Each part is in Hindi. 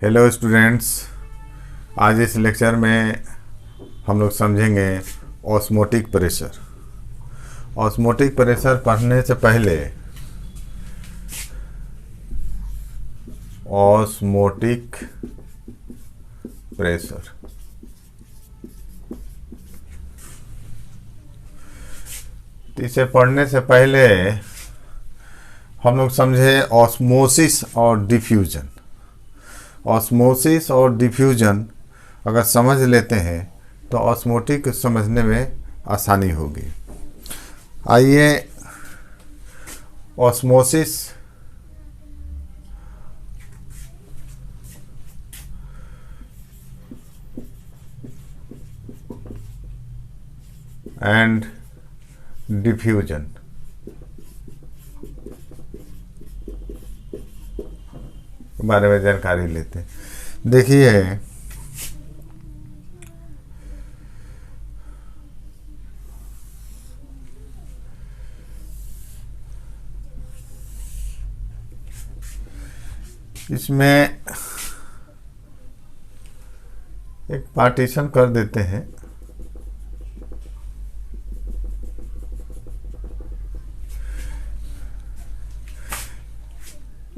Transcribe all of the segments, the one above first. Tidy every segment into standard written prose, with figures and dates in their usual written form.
हेलो स्टूडेंट्स, आज इस लेक्चर में हम लोग समझेंगे ऑस्मोटिक प्रेशर। ऑस्मोटिक प्रेशर पढ़ने से पहले ऑस्मोटिक प्रेशर इसे पढ़ने से पहले हम लोग समझे ऑस्मोसिस और डिफ्यूजन। ऑस्मोसिस और डिफ्यूजन अगर समझ लेते हैं तो ऑस्मोटिक समझने में आसानी होगी। आइए ऑस्मोसिस एंड डिफ्यूजन के बारे में जानकारी लेते हैं। देखिए, इसमें एक पार्टीशन कर देते हैं।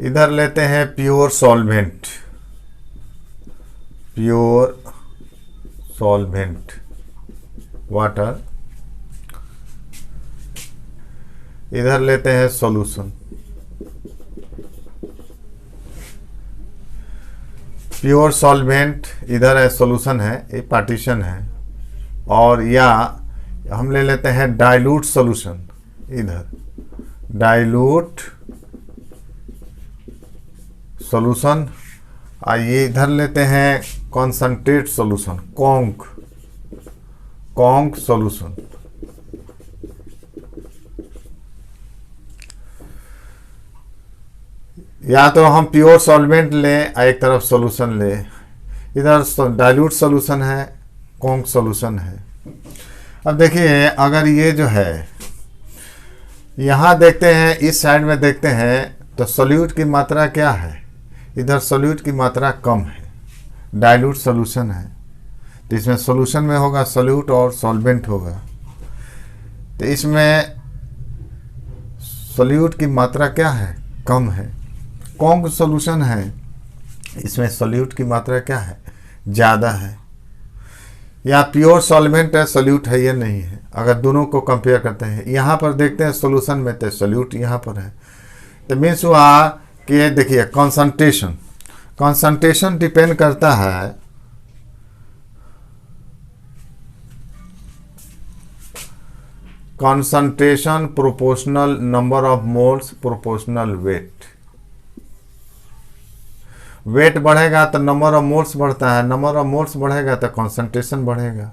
इधर लेते हैं प्योर सॉल्वेंट, वाटर। इधर लेते हैं सॉल्यूशन। प्योर सॉल्वेंट इधर है, सॉल्यूशन है, ये पार्टीशन है। और या हम ले लेते हैं डाइल्यूट सॉल्यूशन। इधर डाइल्यूट सॉल्यूशन। आइए इधर लेते हैं कॉन्सनट्रेट सॉल्यूशन, कॉन्क सॉल्यूशन। या तो हम प्योर सॉल्वेंट लें, एक तरफ सॉल्यूशन लें। इधर डाइल्यूट सॉल्यूशन है, कॉन्क सॉल्यूशन है। अब देखिए, अगर ये जो है यहाँ देखते हैं, इस साइड में देखते हैं तो सॉल्यूट की मात्रा क्या है? इधर सॉल्यूट की मात्रा कम है, डाइल्यूट सॉल्यूशन है। तो इसमें सॉल्यूशन में होगा सॉल्यूट और सॉल्वेंट होगा। तो इसमें सॉल्यूट की मात्रा क्या है? कम है। कॉन्क सॉल्यूशन है, इसमें सॉल्यूट की मात्रा क्या है? ज़्यादा है। या प्योर सॉल्वेंट है, सॉल्यूट है, ये नहीं है। अगर दोनों को कंपेयर करते हैं, यहाँ पर देखते हैं सॉल्यूशन में तो सॉल्यूट यहाँ पर है। तो मीन्स हुआ कि देखिए कंसंट्रेशन डिपेंड करता है concentration proportional number of moles proportional weight बढ़ेगा तो नंबर ऑफ मोल्स बढ़ता है, नंबर ऑफ मोल्स बढ़ेगा तो कंसंट्रेशन बढ़ेगा।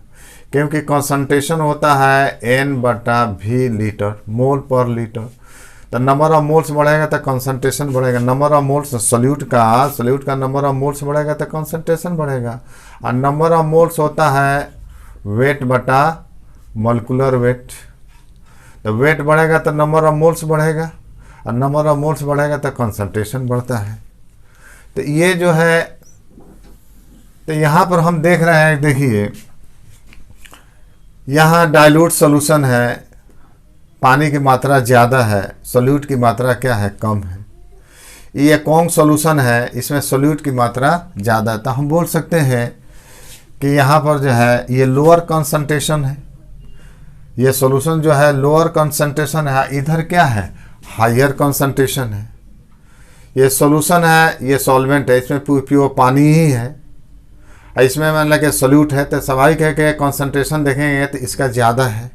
क्योंकि कंसंट्रेशन होता है N/V लीटर, मोल पर लीटर। तो नंबर ऑफ मोल्स बढ़ेगा तो कंसंट्रेशन बढ़ेगा। नंबर ऑफ मोल्स सॉल्यूट का नंबर ऑफ मोल्स बढ़ेगा तो कंसंट्रेशन बढ़ेगा। और नंबर ऑफ मोल्स होता है वेट बटा मॉलिक्यूलर वेट। तो वेट बढ़ेगा तो नंबर ऑफ मोल्स बढ़ेगा, और नंबर ऑफ मोल्स बढ़ेगा तो कंसंट्रेशन बढ़ता है। तो ये जो है, तो यहाँ पर हम देख रहे हैं, देखिए यहाँ डाइल्यूट सॉल्यूशन है, पानी की मात्रा ज़्यादा है, सॉल्यूट की मात्रा क्या है? कम है। ये कॉन्क सॉल्यूशन है, इसमें सॉल्यूट की मात्रा ज़्यादा है। तो हम बोल सकते हैं कि यहाँ पर जो है ये लोअर कंसंट्रेशन है, ये सॉल्यूशन जो है लोअर कंसंट्रेशन है। इधर क्या है? हायर कंसंट्रेशन है। ये सॉल्यूशन है, ये सॉल्वेंट है, इसमें प्योर पानी ही है। इसमें मान लो कि सॉल्यूट है, तो स्वाभाविक है कि कंसंट्रेशन देखेंगे तो इसका ज़्यादा है।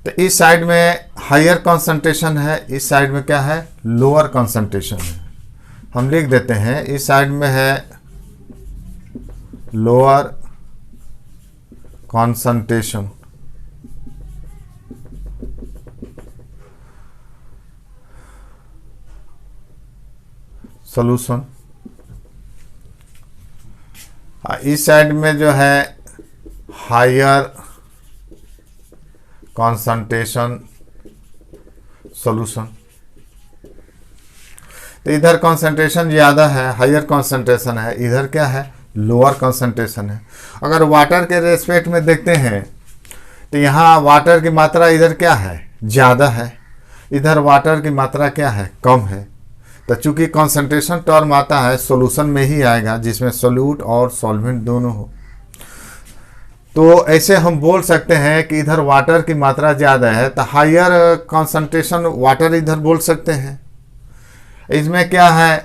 तो इस साइड में हायर कंसंट्रेशन है, इस साइड में क्या है? लोअर कंसंट्रेशन है। हम लिख देते हैं, इस साइड में है लोअर कंसंट्रेशन, सॉल्यूशन। इस साइड में जो है हायर कंसंट्रेशन सॉल्यूशन। तो इधर कॉन्सेंट्रेशन ज़्यादा है, हायर कॉन्सेंट्रेशन है, इधर क्या है, लोअर कॉन्सेंट्रेशन है। अगर वाटर के रेस्पेक्ट में देखते हैं तो यहाँ वाटर की मात्रा इधर क्या है, ज़्यादा है, इधर वाटर की मात्रा क्या है, कम है। तो चूंकि कॉन्सेंट्रेशन टर्म आता है सॉल्यूशन में ही आएगा जिसमें सोल्यूट और सॉल्वेंट दोनों हो, तो ऐसे हम बोल सकते हैं कि इधर वाटर की मात्रा ज़्यादा है तो हायर कॉन्सेंट्रेशन वाटर इधर बोल सकते हैं। इसमें क्या है,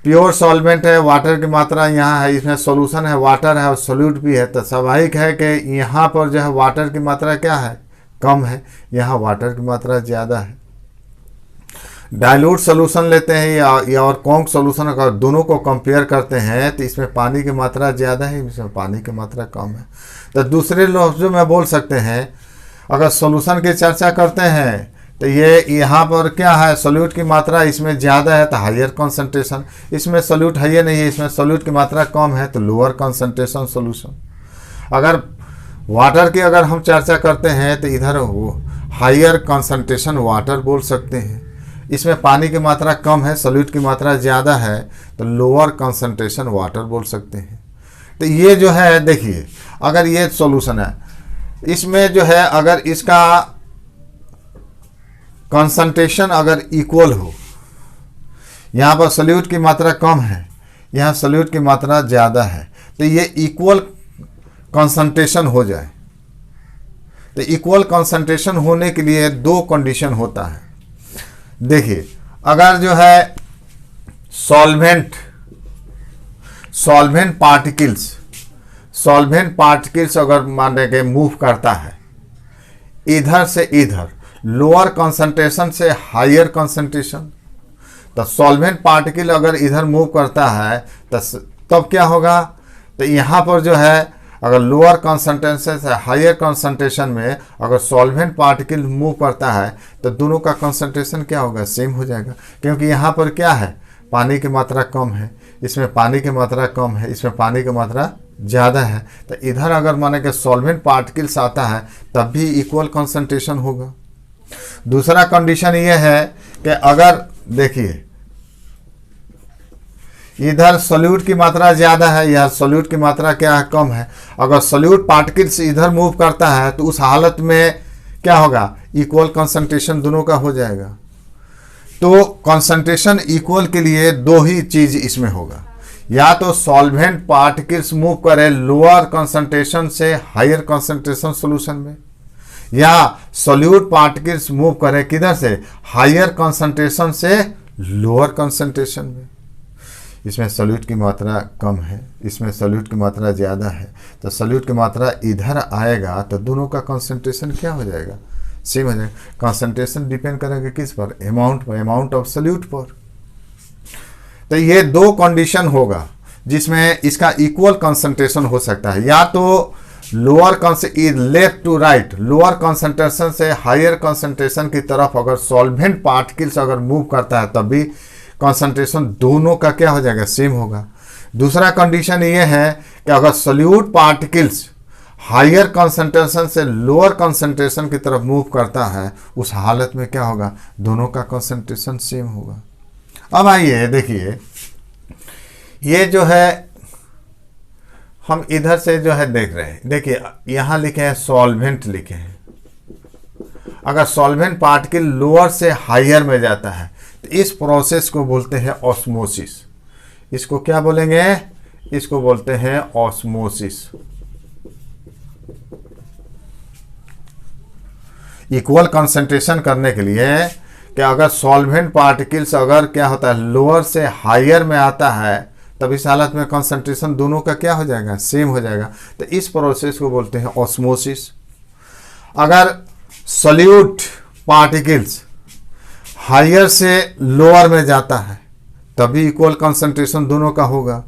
प्योर सॉल्वेंट है, वाटर की मात्रा यहाँ है, इसमें सॉल्यूशन है, वाटर है और सोल्यूट भी है, तो स्वाभाविक है कि यहाँ पर जो है वाटर की मात्रा क्या है, कम है, यहाँ वाटर की मात्रा ज़्यादा है। डाइल्यूट सॉल्यूशन लेते हैं या और कॉन्क सॉल्यूशन, अगर दोनों को कंपेयर करते हैं तो इसमें पानी की मात्रा ज़्यादा है, इसमें पानी की मात्रा कम है। तो दूसरे लफ्ज़ों में बोल सकते हैं, अगर सॉल्यूशन की चर्चा करते हैं तो ये यहाँ पर क्या है, सोल्यूट की मात्रा इसमें ज़्यादा है तो हायर कॉन्सेंट्रेशन, इसमें सोल्यूट हायर नहीं है, इसमें सोल्यूट की मात्रा कम है तो लोअर कॉन्सेंट्रेशन सोल्यूशन। अगर वाटर की अगर हम चर्चा करते हैं तो इधर वो हायर कॉन्सेंट्रेशन वाटर बोल सकते हैं, इसमें पानी की मात्रा कम है, सोल्यूट की मात्रा ज़्यादा है तो लोअर कॉन्सेंट्रेशन वाटर बोल सकते हैं। तो ये जो है देखिए, अगर ये सॉल्यूशन है, इसमें जो है अगर इसका कॉन्सेंट्रेशन अगर इक्वल हो, यहाँ पर सोल्यूट की मात्रा कम है, यहाँ सोल्यूट की मात्रा ज़्यादा है, तो ये इक्वल कॉन्सेंट्रेशन हो जाए। तो इक्वल कॉन्सेंट्रेशन होने के लिए दो कंडीशन होता है। देखिए, अगर जो है सॉल्वेंट पार्टिकल्स अगर माने के मूव करता है इधर से इधर, लोअर कॉन्सेंट्रेशन से हायर कॉन्सेंट्रेशन, तो सॉल्वेंट पार्टिकल अगर इधर मूव करता है तो तब क्या होगा, तो यहाँ पर जो है अगर लोअर कॉन्सेंट्रेशन से हायर कॉन्सेंट्रेशन में अगर सॉल्वेंट पार्टिकल मूव करता है तो दोनों का कॉन्सेंट्रेशन क्या होगा, सेम हो जाएगा, क्योंकि यहाँ पर क्या है, पानी की मात्रा कम है, इसमें पानी की मात्रा कम है, इसमें पानी की मात्रा ज़्यादा है। तो इधर अगर माने कि सॉल्वेंट पार्टिकल्स आता है तब भी इक्वल कॉन्सेंट्रेशन होगा। दूसरा कंडीशन ये है कि अगर देखिए इधर सोल्यूट की मात्रा ज़्यादा है, यह सोल्यूट की मात्रा क्या है, कम है, अगर सोल्यूट पार्टिकल्स इधर मूव करता है तो उस हालत में क्या होगा, इक्वल कंसंट्रेशन दोनों का हो जाएगा। तो कंसंट्रेशन इक्वल के लिए दो ही चीज़ इसमें होगा, या तो सॉल्वेंट पार्टिकल्स मूव करे लोअर कंसंट्रेशन से हायर कंसंट्रेशन सॉल्यूशन में, या सोल्यूट पार्टिकल्स मूव करे किधर से, हायर कंसंट्रेशन से लोअर कंसंट्रेशन में। इसमें सोल्यूट की मात्रा कम है, इसमें सोल्यूट की मात्रा ज़्यादा है, तो सोल्यूट की मात्रा इधर आएगा तो दोनों का कंसंट्रेशन क्या हो जाएगा, सेम हो जाएगा। कंसंट्रेशन डिपेंड करेगा किस पर, अमाउंट पर, अमाउंट ऑफ सोल्यूट पर। तो ये दो कंडीशन होगा जिसमें इसका इक्वल कंसंट्रेशन हो सकता है, या तो lower left to right, lower concentration से हायर कंसंट्रेशन की तरफ अगर सॉल्वेंट पार्टिकल्स अगर मूव करता है तब भी कंसंट्रेशन दोनों का क्या हो जाएगा, सेम होगा। दूसरा कंडीशन ये है कि अगर सोल्यूट पार्टिकल्स हायर कंसंट्रेशन से लोअर कंसंट्रेशन की तरफ मूव करता है उस हालत में क्या होगा, दोनों का कंसंट्रेशन सेम होगा। अब आइए देखिए, ये जो है हम इधर से जो है देख रहे हैं, देखिए यहाँ लिखे हैं सॉल्वेंट लिखे हैं। अगर सॉल्वेंट पार्टिकल लोअर से हायर में जाता है तो इस प्रोसेस को बोलते हैं ऑस्मोसिस। इसको क्या बोलेंगे, इसको बोलते हैं ऑस्मोसिस। इक्वल कंसंट्रेशन करने के लिए कि अगर सॉल्वेंट पार्टिकल्स अगर क्या होता है लोअर से हायर में आता है तब इस हालत में कंसंट्रेशन दोनों का क्या हो जाएगा, सेम हो जाएगा। तो इस प्रोसेस को बोलते हैं ऑस्मोसिस। अगर सोल्यूट पार्टिकल्स हायर से लोअर में जाता है तभी इक्वल कंसंट्रेशन दोनों का होगा।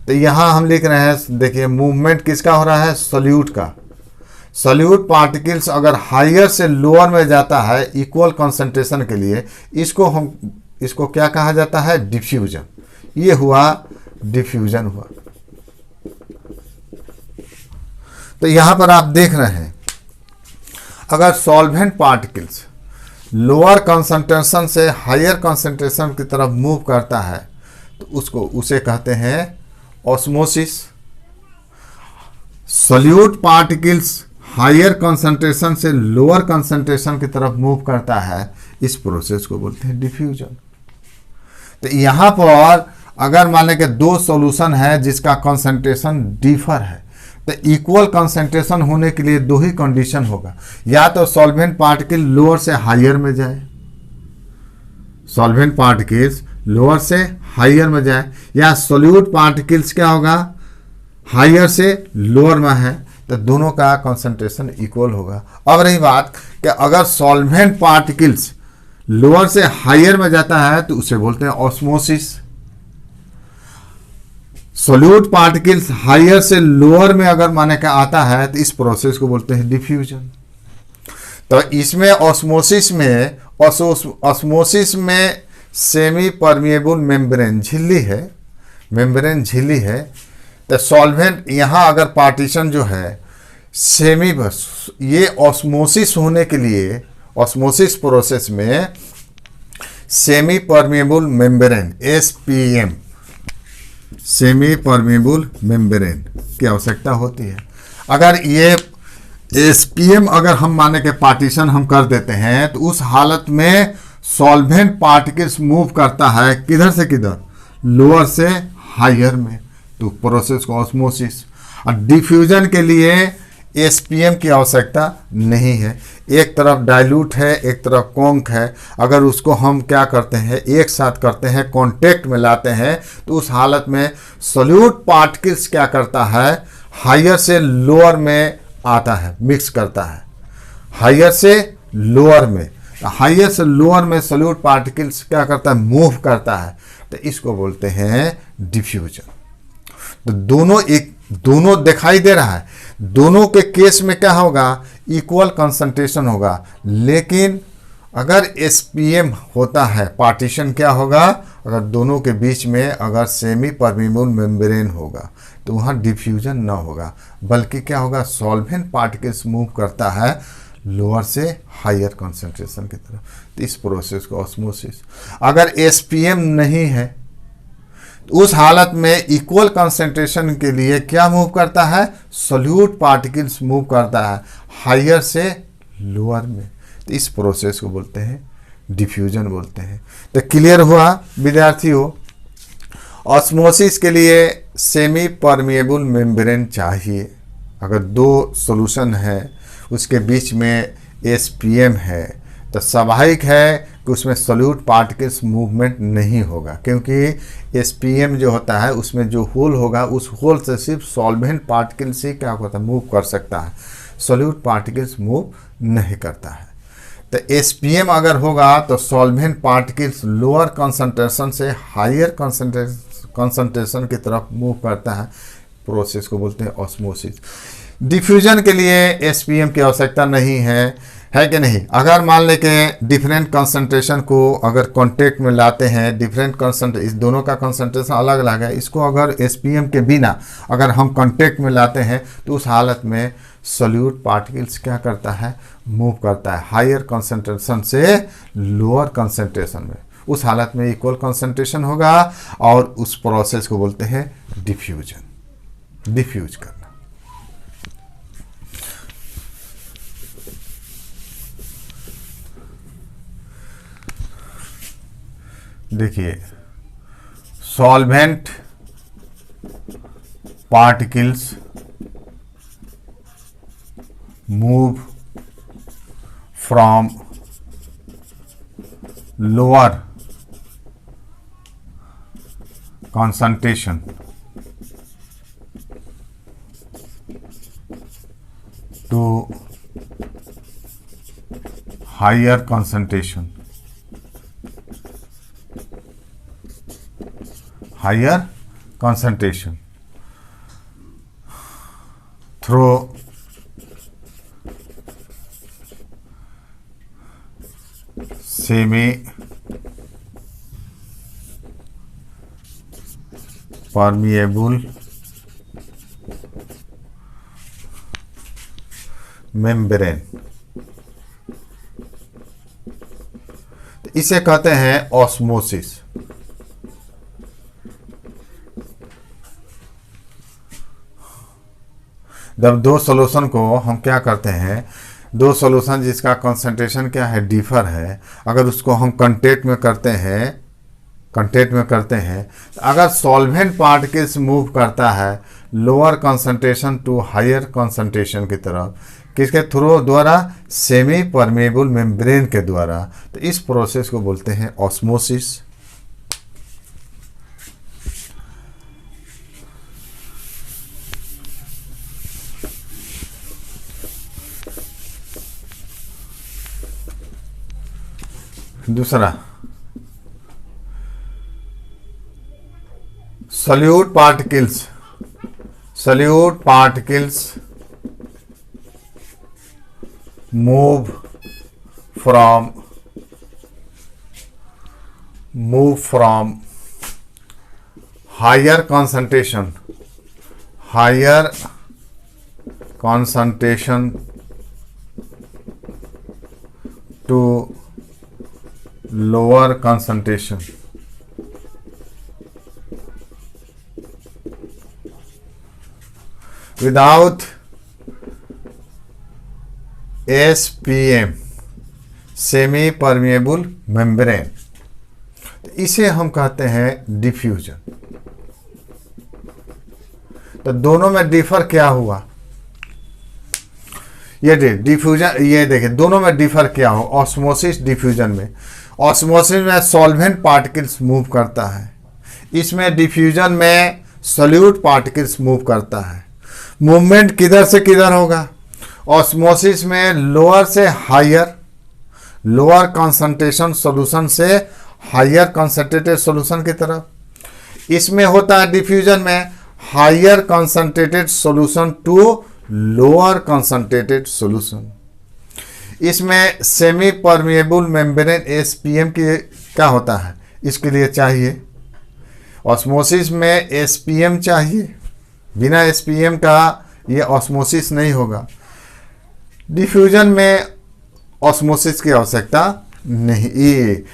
तो यहाँ हम लिख रहे हैं, देखिए मूवमेंट किसका हो रहा है, सोल्यूट का। सोल्यूट पार्टिकल्स अगर हायर से लोअर में जाता है इक्वल कंसंट्रेशन के लिए, इसको क्या कहा जाता है, डिफ्यूजन। ये हुआ डिफ्यूजन हुआ। तो यहाँ पर आप देख रहे हैं, अगर सॉल्वेंट पार्टिकल्स लोअर कंसंट्रेशन से हायर कंसंट्रेशन की तरफ मूव करता है तो उसे कहते हैं osmosis. Solute particles higher concentration से लोअर कंसंट्रेशन की तरफ मूव करता है, इस प्रोसेस को बोलते हैं डिफ्यूजन। तो यहाँ पर अगर मान लें कि दो सॉल्यूशन है जिसका कंसंट्रेशन डिफर है, तो इक्वल कंसंट्रेशन होने के लिए दो ही कंडीशन होगा, या तो सॉल्वेंट पार्टिकल लोअर से हायर में जाए, सॉल्वेंट पार्टिकल्स लोअर से हायर में जाए, या सॉल्यूट पार्टिकल्स क्या होगा हायर से लोअर में है, तो दोनों का कंसंट्रेशन इक्वल होगा। अब रही बात कि अगर सॉल्वेंट पार्टिकल्स लोअर से हायर में जाता है तो उसे बोलते हैं ऑस्मोसिस। सॉल्यूट पार्टिकल्स हायर से लोअर में अगर माने का आता है तो इस प्रोसेस को बोलते हैं डिफ्यूजन। तो इसमें ऑस्मोसिस में सेमी परमिएबल मेम्ब्रेन झिल्ली है, मेम्ब्रेन झिल्ली है। तो सॉल्वेंट यहाँ अगर पार्टीशन जो है सेमी, बस ये ऑस्मोसिस होने के लिए ऑस्मोसिस प्रोसेस में semi permeable membrane SPM, semi permeable membrane की आवश्यकता होती है। अगर ये SPM अगर हम माने के पार्टीशन हम कर देते हैं तो उस हालत में सॉल्वेंट पार्टिकल्स मूव करता है किधर से किधर, लोअर से हायर में, तो प्रोसेस को ऑस्मोसिस। और डिफ्यूजन के लिए SPM की आवश्यकता नहीं है, एक तरफ डाइल्यूट है एक तरफ कॉन्क है, अगर उसको हम क्या करते हैं एक साथ करते हैं कांटेक्ट में लाते हैं तो उस हालत में सॉल्यूट पार्टिकल्स क्या करता है हायर से लोअर में आता है, मिक्स करता है हायर से लोअर में, हायर से लोअर में सॉल्यूट पार्टिकल्स क्या करता है मूव करता है, तो इसको बोलते हैं डिफ्यूजन। तो दोनों दिखाई दे रहा है, दोनों के केस में क्या होगा इक्वल कंसंट्रेशन होगा, लेकिन अगर SPM होता है पार्टीशन क्या होगा, अगर दोनों के बीच में अगर सेमी परमिएबल मेम्ब्रेन होगा तो वहाँ डिफ्यूजन ना होगा, बल्कि क्या होगा सॉल्वेंट पार्टिकल्स मूव करता है लोअर से हायर कंसंट्रेशन की तरफ, तो इस प्रोसेस को ऑस्मोसिस। अगर SPM नहीं है तो उस हालत में इक्वल कंसंट्रेशन के लिए क्या मूव करता है, सॉल्यूट पार्टिकल्स मूव करता है हायर से लोअर में, तो इस प्रोसेस को बोलते हैं डिफ्यूजन बोलते हैं। तो क्लियर हुआ विद्यार्थियों, ऑस्मोसिस के लिए सेमी परमिएबल मेम्ब्रेन चाहिए। अगर दो सॉल्यूशन है उसके बीच में SPM है तो स्वाभाविक है कि उसमें सॉल्यूट पार्टिकल्स मूवमेंट नहीं होगा, क्योंकि SPM जो होता है उसमें जो होल होगा उस होल से सिर्फ सॉल्वेंट पार्टिकल से क्या होता है मूव कर सकता है, सॉल्यूट पार्टिकल्स मूव नहीं करता है। तो SPM अगर होगा तो सॉल्वेंट पार्टिकल्स लोअर कंसंट्रेशन से हायर कंसंट्रेशन की तरफ मूव करता है, प्रोसेस को बोलते हैं ऑस्मोसिस। डिफ्यूजन के लिए SPM की आवश्यकता नहीं है कि नहीं। अगर मान लें कि डिफरेंट कंसंट्रेशन को अगर कांटेक्ट में लाते हैं, डिफरेंट कंसंट्रेशन, इस दोनों का कंसंट्रेशन अलग अलग है, इसको अगर SPM के बिना अगर हम कांटेक्ट में लाते हैं तो उस हालत में सॉल्यूट पार्टिकल्स क्या करता है मूव करता है हायर कंसंट्रेशन से लोअर कंसंट्रेशन में, उस हालत में इक्वल कंसंट्रेशन होगा और उस प्रोसेस को बोलते हैं डिफ्यूजन, डिफ्यूज करना। देखिए solvent particles move from lower concentration to higher concentration, higher concentration through semi permeable membrane, इसे कहते हैं ऑस्मोसिस। जब दो सॉल्यूशन को हम क्या करते हैं, दो सॉल्यूशन जिसका कंसंट्रेशन क्या है, डिफर है, अगर उसको हम कंटेक्ट में करते हैं, अगर सॉल्वेंट पार्टिकल्स मूव करता है lower concentration to higher concentration की तरफ, किसके थ्रू द्वारा, सेमी परमेबल मेम्ब्रेन के द्वारा, तो इस प्रोसेस को बोलते हैं ऑस्मोसिस। दूसरा, solute particles move from higher concentration to lower concentration. Without SPM, semi permeable membrane, इसे हम कहते हैं डिफ्यूजन। तो दोनों में डिफर क्या हुआ, ये डिफ्यूजन, ये देखिए दोनों में डिफर क्या हो, ऑस्मोसिस डिफ्यूजन में। ऑस्मोसिस में सॉल्वेंट पार्टिकल्स मूव करता है, इसमें डिफ्यूजन में सोल्यूट पार्टिकल्स मूव करता है। मूवमेंट किधर से किधर होगा, ऑस्मोसिस में लोअर से हायर, लोअर कंसंट्रेशन सॉल्यूशन से हायर कंसंट्रेटेड सॉल्यूशन की तरफ। इसमें होता है डिफ्यूजन में higher concentrated solution to lower concentrated solution. इसमें सेमी परमेबल मेम्ब्रेन एसपीएम की क्या होता है, इसके लिए चाहिए। ऑस्मोसिस में एसपीएम चाहिए, बिना एसपीएम का ये ऑस्मोसिस नहीं होगा। डिफ्यूजन में ऑस्मोसिस की आवश्यकता नहीं, ये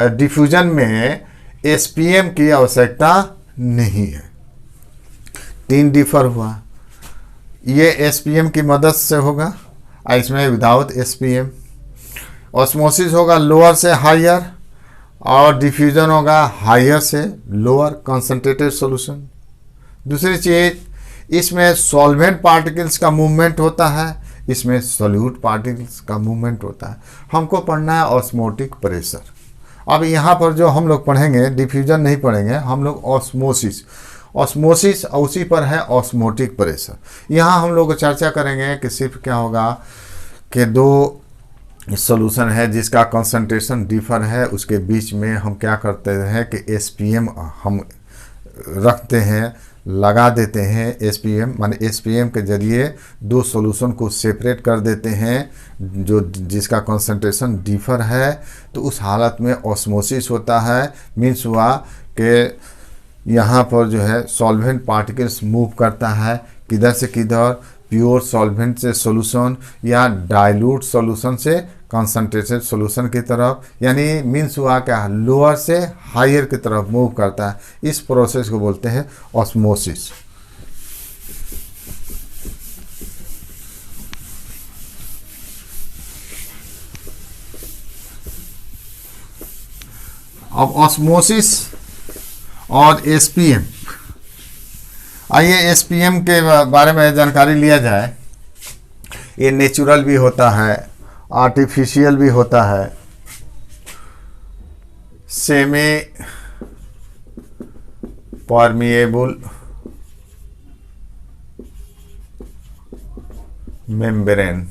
डिफ्यूजन में एसपीएम की आवश्यकता नहीं है। तीन डिफर हुआ, ये एसपीएम की मदद से होगा, इसमें विदाउट एसपीएम। ऑस्मोसिस होगा लोअर से हायर और डिफ्यूजन होगा हायर से लोअर कंसंट्रेटेड सॉल्यूशन। दूसरी चीज, इसमें सॉल्वेंट पार्टिकल्स का मूवमेंट होता है, इसमें सोल्यूट पार्टिकल्स का मूवमेंट होता है। हमको पढ़ना है ऑस्मोटिक प्रेशर। अब यहाँ पर जो हम लोग पढ़ेंगे, डिफ्यूजन नहीं पढ़ेंगे हम लोग, ऑस्मोसिस। ऑस्मोसिस उसी पर है ऑस्मोटिक प्रेशर। यहाँ हम लोग चर्चा करेंगे कि सिर्फ क्या होगा कि दो सॉल्यूशन है जिसका कंसंट्रेशन डिफर है, उसके बीच में हम क्या करते हैं कि एसपीएम हम रखते हैं, लगा देते हैं। एसपीएम माने एसपीएम के जरिए दो सॉल्यूशन को सेपरेट कर देते हैं जो जिसका कंसंट्रेशन डिफर है, तो उस हालत में ऑस्मोसिस होता है। मीन्स हुआ कि यहाँ पर जो है सॉल्वेंट पार्टिकल्स मूव करता है, किधर से किधर, प्योर सॉल्वेंट से सॉल्यूशन या डाइल्यूट सॉल्यूशन से कंसंट्रेटेड सॉल्यूशन की तरफ, यानी मीन्स हुआ क्या, लोअर से हायर की तरफ मूव करता है। इस प्रोसेस को बोलते हैं ऑस्मोसिस। अब ऑस्मोसिस और एसपीएम, आइए एसपीएम के बारे में जानकारी लिया जाए। ये नेचुरल भी होता है, आर्टिफिशियल भी होता है। सेमी परमिएबल मेम्ब्रेन,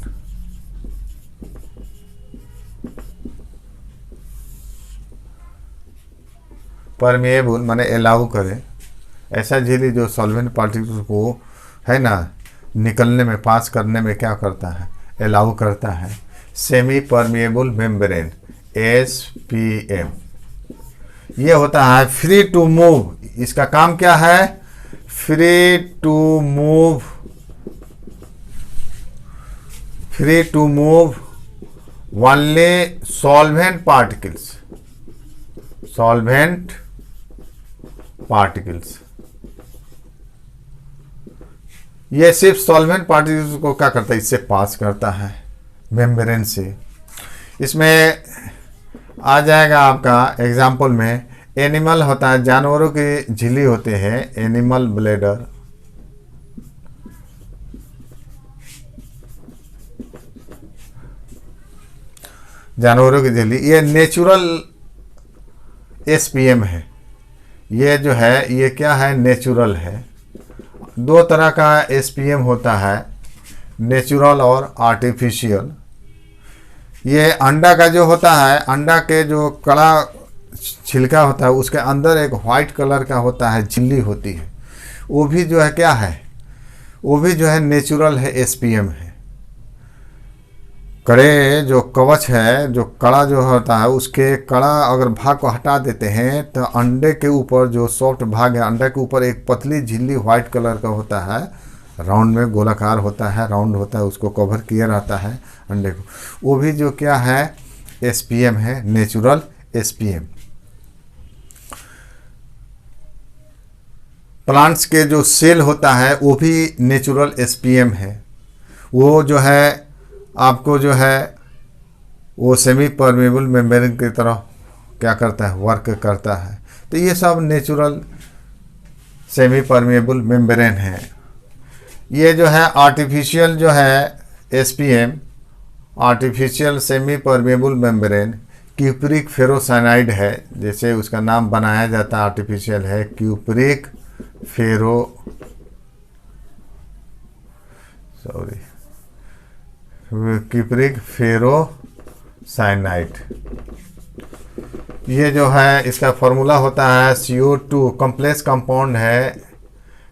परमिएबल माने अलाउ करे, ऐसा झिल्ली जो सॉल्वेंट पार्टिकल को है ना निकलने में, पास करने में क्या करता है, अलाउ करता है। सेमी परमिएबल मेम्ब्रेन एसपीएम, ये होता है फ्री टू मूव। इसका काम क्या है, free to move only solvent particles, solvent particles. ये सिर्फ सॉल्वेंट पार्टिकल्स को क्या करता है, इससे पास करता है मेम्ब्रेन से। इसमें आ जाएगा आपका एग्जाम्पल में, एनिमल होता है, जानवरों की झिल्ली होते हैं, एनिमल ब्लैडर। जानवरों की झिल्ली, ये नेचुरल एसपीएम है। ये जो है ये क्या है, नेचुरल है। दो तरह का एसपीएम होता है, नेचुरल और आर्टिफिशियल। ये अंडा का जो होता है, अंडा के जो कड़ा छिलका होता है उसके अंदर एक वाइट कलर का होता है, झिल्ली होती है, वो भी जो है क्या है, वो भी जो है नेचुरल है, एसपीएम है। कड़े जो कवच है, जो कड़ा जो होता है, उसके कड़ा अगर भाग को हटा देते हैं तो अंडे के ऊपर जो सॉफ्ट भाग है, अंडे के ऊपर एक पतली झिल्ली वाइट कलर का होता है, राउंड में गोलाकार होता है, राउंड होता है, उसको कवर किया रहता है अंडे को। वो भी जो क्या है, एसपीएम है, नेचुरल एसपीएम। प्लांट्स के जो सेल होता है वो भी नेचुरल एसपीएम है। वो जो है आपको जो है वो सेमी परमेबल मेम्ब्रेन की तरह क्या करता है, वर्क करता है। तो ये सब नेचुरल सेमी परमेबल मेम्ब्रेन है। ये जो है आर्टिफिशियल जो है SPM, artificial semi permeable membrane, cupric ferrocyanide है, जैसे उसका नाम बनाया जाता है, आर्टिफिशियल है, क्यूप्रिक फेरोसाइनाइड। ये जो है इसका फॉर्मूला होता है CO2, कॉम्प्लेक्स कंपाउंड है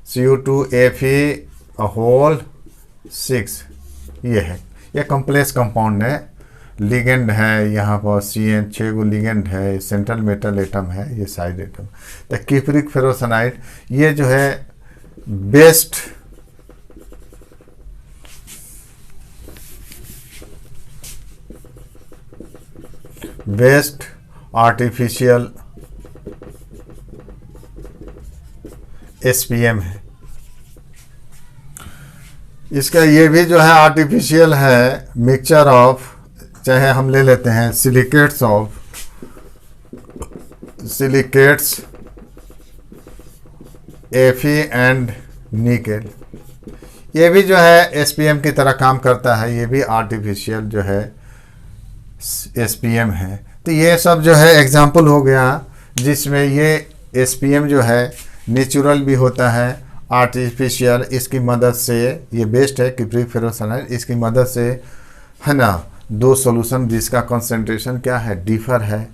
CO2Fe6। ये है, ये कॉम्प्लेक्स कंपाउंड है, लिगेंड है यहाँ पर CN 6 गो लिगेंड है, सेंट्रल मेटल एटम है, ये साइड एटम। तो क्यूप्रिक फेरोसाइनाइड ये जो है बेस्ट आर्टिफिशियल एसपीएम है। इसका ये भी जो है आर्टिफिशियल है, मिक्सचर ऑफ, चाहे हम ले लेते हैं सिलिकेट्स Fe एंड निकेल। ये भी जो है एसपीएम की तरह काम करता है, ये भी आर्टिफिशियल जो है एसपीएम है। तो ये सब जो है एग्जाम्पल हो गया जिसमें ये एसपीएम जो है नेचुरल भी होता है, आर्टिफिशियल, इसकी मदद से ये बेस्ट है क्यूप्रिक फेरोसाइनाइड, इसकी मदद से है ना दो सॉल्यूशन जिसका कंसंट्रेशन क्या है, डिफर है,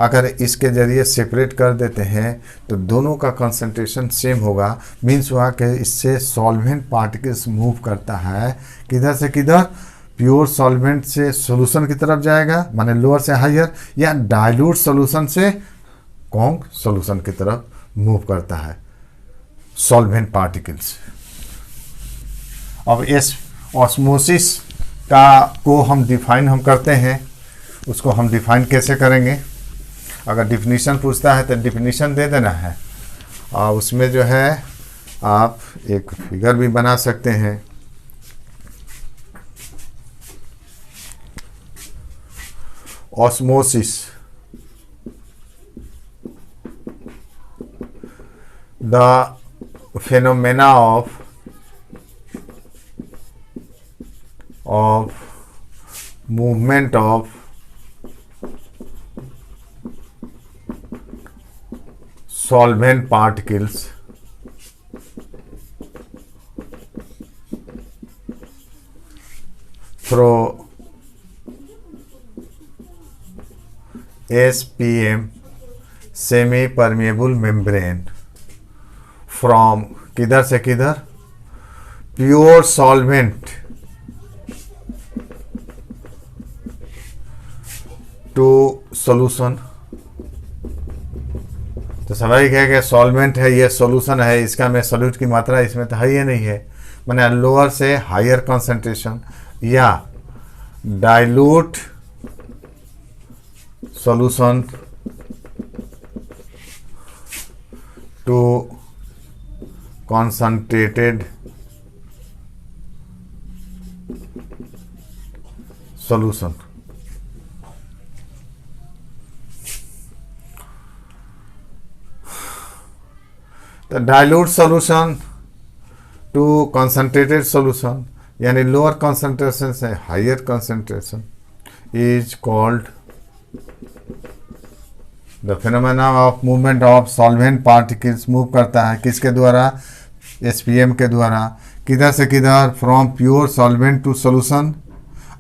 अगर इसके ज़रिए सेपरेट कर देते हैं तो दोनों का कंसंट्रेशन सेम होगा। मीन्स हुआ कि इससे सॉल्वेंट पार्टिकल्स मूव करता है, किधर से किधर, प्योर सॉल्वेंट से सॉल्यूशन की तरफ जाएगा, माने लोअर से हायर, या डाइल्यूट सॉल्यूशन से कॉन्क सॉल्यूशन की तरफ मूव करता है सॉल्वेंट पार्टिकल्स। अब इस ऑस्मोसिस को हम डिफाइन करते हैं, उसको हम डिफाइन कैसे करेंगे, अगर डिफिनीशन पूछता है तो डिफिनीशन दे देना है, और उसमें जो है आप एक फिगर भी बना सकते हैं। Osmosis, the phenomena of movement of solvent particles through SPM semi permeable membrane from किधर से किधर, प्योर सॉल्वेंट टू सॉल्यूशन। तो स्वाभाविक है कि सॉल्वेंट है, ये सॉल्यूशन है, इसका में सॉल्यूट की मात्रा इसमें तो है ही नहीं है, माने लोअर से हायर कंसंट्रेशन या dilute solution to concentrated solution. The dilute solution to concentrated solution यानी lower concentration से higher concentration is called the phenomena of movement of solvent particles. Move करता है किसके द्वारा? SPM के द्वारा. किधर से किधर? From pure solvent to solution.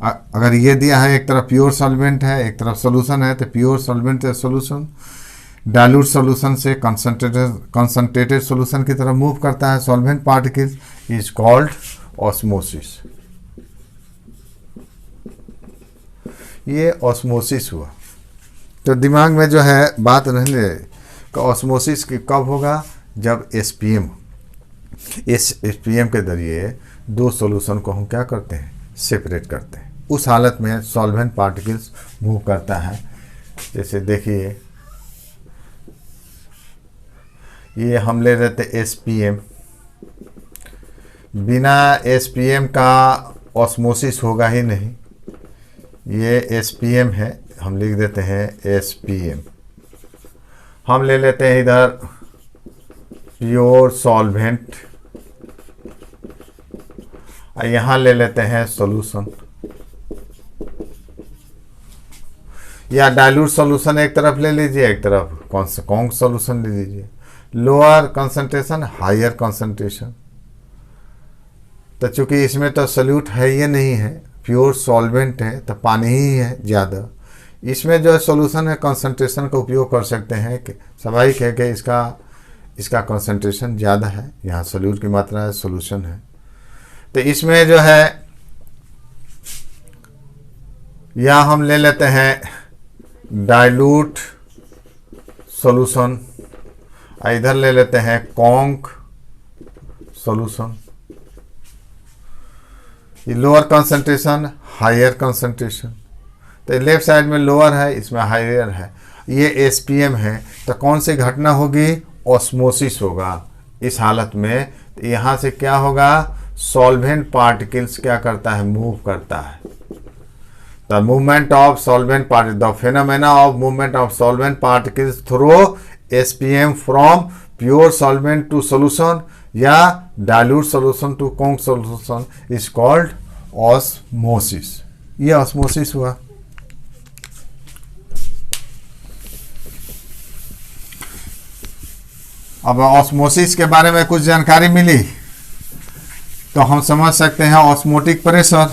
अगर ये दिया है एक तरफ प्योर सॉल्वेंट है एक तरफ सोल्यूशन है तो प्योर सॉल्वेंट से सोल्यूशन, डाइल्यूट सोल्यूशन से कंसंट्रेटेड सोल्यूशन की तरफ मूव करता है solvent particles, is called osmosis. ये ऑस्मोसिस हुआ. तो दिमाग में जो है बात रहने का ऑस्मोसिस की कब होगा? जब एसपीएम के जरिए दो सॉल्यूशन को हम क्या करते हैं? सेपरेट करते हैं. उस हालत में सॉल्वेंट पार्टिकल्स मूव करता है. जैसे देखिए ये हम ले लेते एसपीएम. बिना एसपीएम का ऑस्मोसिस होगा ही नहीं. ये एसपीएम है, हम लिख देते हैं एसपीएम. हम ले लेते हैं इधर प्योर सॉल्वेंट, यहाँ ले लेते हैं सॉल्यूशन या डाइल्यूट सॉल्यूशन. एक तरफ ले लीजिए एक तरफ कौन सॉल्यूशन ले लीजिए. Lower concentration higher concentration. तो चूंकि इसमें तो सॉल्यूट है ये नहीं है, प्योर सॉल्वेंट है तो पानी ही है ज़्यादा. इसमें जो सॉल्यूशन है कंसंट्रेशन का उपयोग कर सकते हैं कि स्वाभाविक है कि इसका कंसंट्रेशन ज़्यादा है, यहाँ सॉल्यूट की मात्रा है, सॉल्यूशन है. तो इसमें जो है यहाँ हम ले लेते हैं डाइल्यूट सॉल्यूशन, इधर ले लेते हैं कॉन्क सॉल्यूशन. ये लोअर कंसंट्रेशन हायर कंसंट्रेशन. तो लेफ्ट साइड में लोअर है, इसमें हायर है. ये एसपीएम है. तो कौन सी घटना होगी? ऑस्मोसिस होगा. इस हालत में तो यहाँ से क्या होगा? सॉल्वेंट पार्टिकल्स क्या करता है? मूव करता है. The movement of solvent particle, the phenomena of movement of solvent particles through SPM from pure solvent to solution या dilute solution to conc solution is called osmosis. ये ऑस्मोसिस हुआ. अब ऑस्मोसिस के बारे में कुछ जानकारी मिली तो हम समझ सकते हैं ऑस्मोटिक प्रेशर.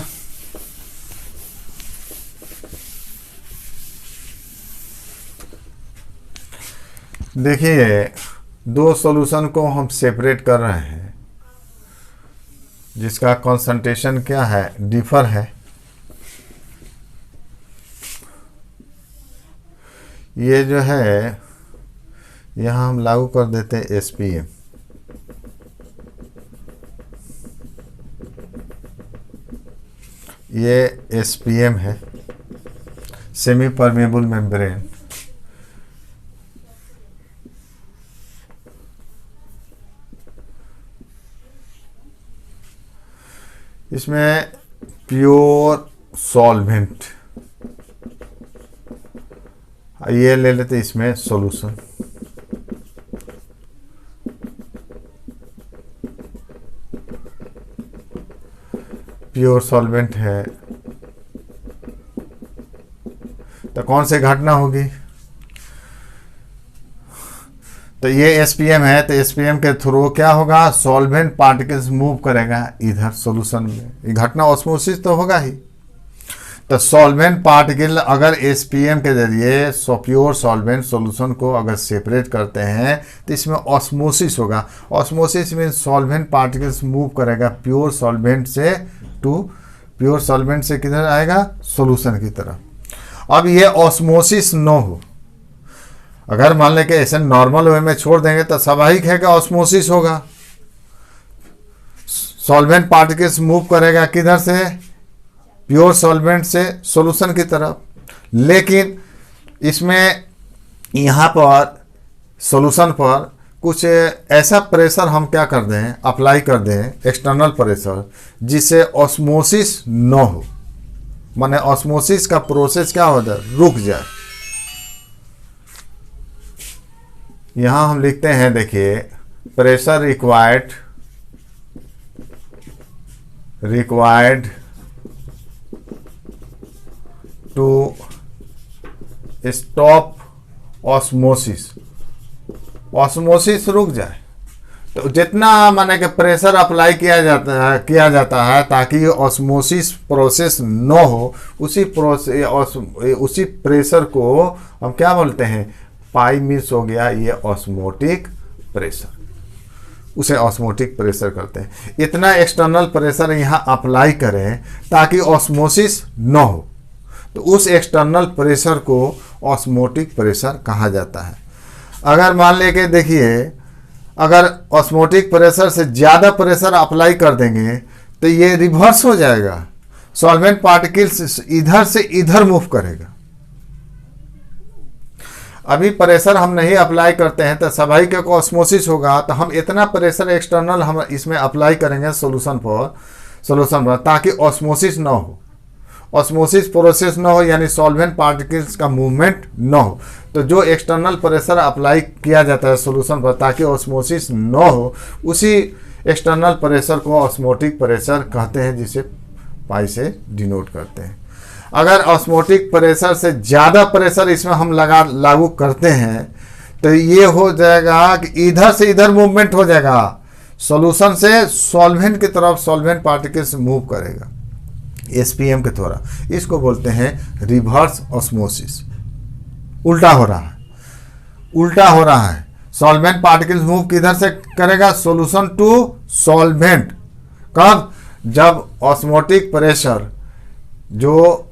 देखिए दो सॉल्यूशन को हम सेपरेट कर रहे हैं जिसका कंसंट्रेशन क्या है? डिफर है. ये जो है यहाँ हम लागू कर देते हैं एसपीएम. ये एसपीएम है, सेमी परमेबल मेम्ब्रेन. इसमें प्योर सॉल्वेंट, ये ले लेते इसमें सॉल्यूशन. प्योर सॉल्वेंट है तो कौन सी घटना होगी? तो ये एसपीएम है तो एसपीएम के थ्रू क्या होगा? सॉल्वेंट पार्टिकल्स मूव करेगा इधर सॉल्यूशन में. ये घटना ऑस्मोसिस तो होगा ही. तो सॉल्वेंट पार्टिकल अगर एसपीएम के जरिए प्योर सॉल्वेंट सॉल्यूशन को अगर सेपरेट करते हैं तो इसमें ऑस्मोसिस होगा. ऑस्मोसिस में सॉल्वेंट पार्टिकल्स मूव करेगा प्योर सॉल्वेंट से प्योर सॉल्वेंट से किधर आएगा? सॉल्यूशन की तरफ. अब ये ऑस्मोसिस न हो, अगर मान लें कि ऐसे नॉर्मल वे में छोड़ देंगे तो स्वाभाविक है कि ऑस्मोसिस होगा. सॉल्वेंट पार्टिकल्स मूव करेगा किधर से? प्योर सॉल्वेंट से सॉल्यूशन की तरफ. लेकिन इसमें यहाँ पर सॉल्यूशन पर कुछ ऐसा प्रेशर हम क्या कर दें, अप्लाई कर दें, एक्सटर्नल प्रेशर, जिससे ऑस्मोसिस न हो, माने ऑस्मोसिस का प्रोसेस क्या हो जाए, रुक जाए। यहां हम लिखते हैं, देखिए, pressure required to stop osmosis, osmosis रुक जाए। तो जितना माने कि प्रेशर अप्लाई किया जाता है ताकि ऑस्मोसिस प्रोसेस न हो, उसी प्रेशर को हम क्या बोलते हैं, पाई मिस हो गया, ये ऑस्मोटिक प्रेशर, उसे ऑस्मोटिक प्रेशर कहते हैं। इतना एक्सटर्नल प्रेशर यहाँ अप्लाई करें ताकि ऑस्मोसिस न हो, तो उस एक्सटर्नल प्रेशर को ऑस्मोटिक प्रेशर कहा जाता है। अगर मान ले के देखिए, अगर ऑस्मोटिक प्रेशर से ज़्यादा प्रेशर अप्लाई कर देंगे तो ये रिवर्स हो जाएगा, सॉल्वेंट पार्टिकल्स इधर से इधर मूव करेगा। अभी प्रेशर हम नहीं अप्लाई करते हैं तो स्वाभाविक ऑस्मोसिस होगा, तो हम इतना प्रेशर एक्सटर्नल हम इसमें अप्लाई करेंगे सोल्यूशन पर ताकि ऑस्मोसिस ना हो, ऑस्मोसिस प्रोसेस ना हो, यानी सॉल्वेंट पार्टिकल्स का मूवमेंट ना हो। तो जो एक्सटर्नल प्रेशर अप्लाई किया जाता है सोल्यूशन पर ताकि ऑस्मोसिस ना हो, उसी एक्सटर्नल प्रेशर को ऑस्मोटिक प्रेशर कहते हैं, जिसे पाई से डिनोट करते हैं। अगर ऑस्मोटिक प्रेशर से ज़्यादा प्रेशर इसमें हम लागू करते हैं तो ये हो जाएगा कि इधर से इधर मूवमेंट हो जाएगा, सॉल्यूशन से सॉल्वेंट की तरफ सॉल्वेंट पार्टिकल्स मूव करेगा एसपीएम के द्वारा। इसको बोलते हैं रिवर्स ऑस्मोसिस। उल्टा हो रहा है, उल्टा हो रहा है, सॉल्वेंट पार्टिकल्स मूव किधर से करेगा, सॉल्यूशन टू सॉल्वेंट। कब, जब ऑस्मोटिक प्रेशर, जो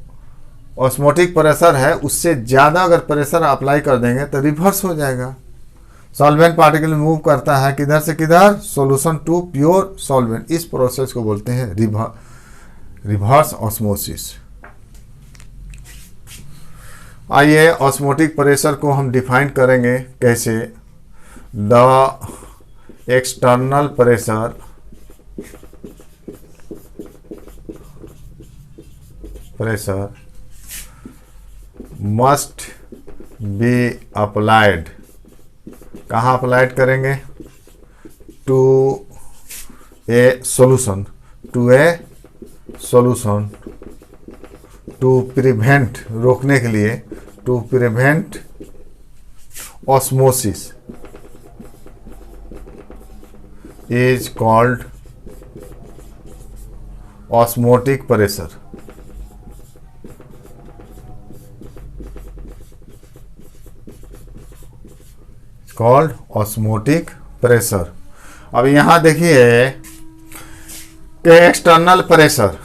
ऑस्मोटिक प्रेशर है उससे ज़्यादा अगर प्रेशर अप्लाई कर देंगे तो रिवर्स हो जाएगा, सॉल्वेंट पार्टिकल मूव करता है किधर से किधर, सॉल्यूशन टू प्योर सॉल्वेंट। इस प्रोसेस को बोलते हैं रिवर्स ऑस्मोसिस। आइए ऑस्मोटिक प्रेशर को हम डिफाइन करेंगे कैसे। The external pressure must be applied, कहाँ अप्लाइड करेंगे, to a solution, to prevent, रोकने के लिए, to prevent osmosis is called osmotic pressure. Called osmotic pressure. अब यहाँ देखिए कि एक्सटर्नल प्रेशर